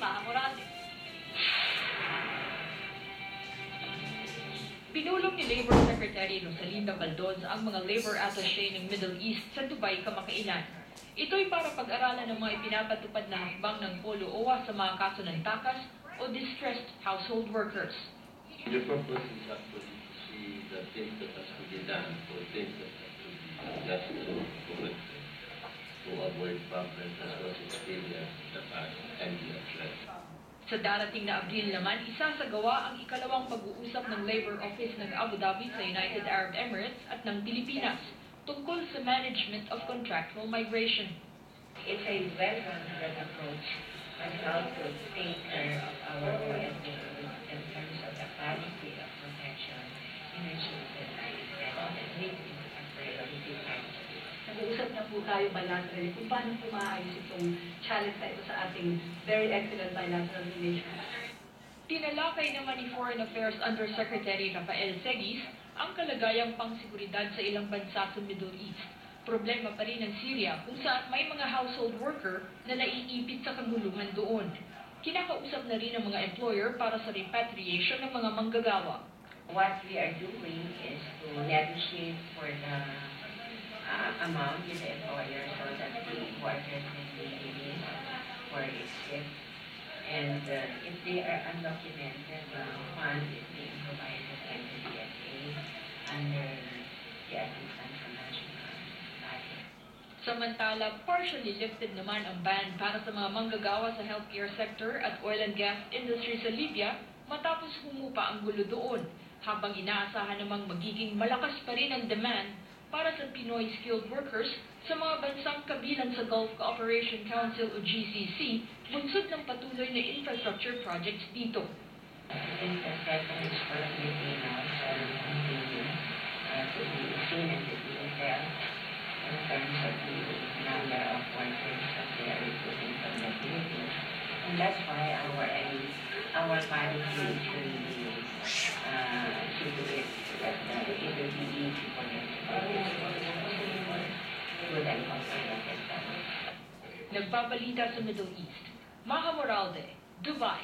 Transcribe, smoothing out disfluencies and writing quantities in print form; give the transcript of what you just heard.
Maha Morales. Pinulong ni Labor Secretary Rosalinda Valdez ang mga labor attaché ng Middle East sa Dubai kamakailan. Ito'y para pag-aralan ng mga ipinapatupad na hakbang ng Polo OWA sa mga kaso ng takas o distressed household workers. The purpose is actually to see the things that has to be done or things that have to be just to avoid problems as was experienced in the past and the threat. Sa darating na Abril naman, isasagawa ang ikalawang pag-uusap ng Labor Office ng Abu Dhabi sa United Arab Emirates at ng Pilipinas tungkol sa management of contractual migration. It's a well-rounded approach on how to take care of our workers in terms of the quality of protection in which we can and meet the priority times. Nag-uusap na po tayo bilaterally kung paano po maayos itong challenge na ito sa ating very excellent bilateral relations. Tinalakay naman ni Foreign Affairs Undersecretary Rafael Seguis ang kalagayang pangseguridad sa ilang bansa sa Middle East. Problema pa rin ng Syria kung saan may mga household worker na naiipit sa kaguluhan doon. Kinakausap na rin ang mga employer para sa repatriation ng mga manggagawa. What we are doing is to negotiate for the amount with the employer so that the workers can be released for exit. And if they are undocumented, funds is being provided by the DSA under the Assistance for National Life. Samantala, partially lifted naman ang ban para sa mga manggagawa sa healthcare sector at oil and gas industry sa Libya matapos humupa ang gulo doon, habang inaasahan namang magiging malakas pa rin ang demand para sa Pinoy skilled workers sa mga bansang kabilang sa Gulf Cooperation Council o GCC, bunsod ng patuloy na infrastructure projects dito. Infrastructure is for Filipinos continue to be seen and to be felt in terms of the number of workers that they are recruiting from the Philippines. And that's why our policy is really to do it that it will be easy for them to good and competitive. Nagbabalita sa Middle East, Maha Morales, Dubai.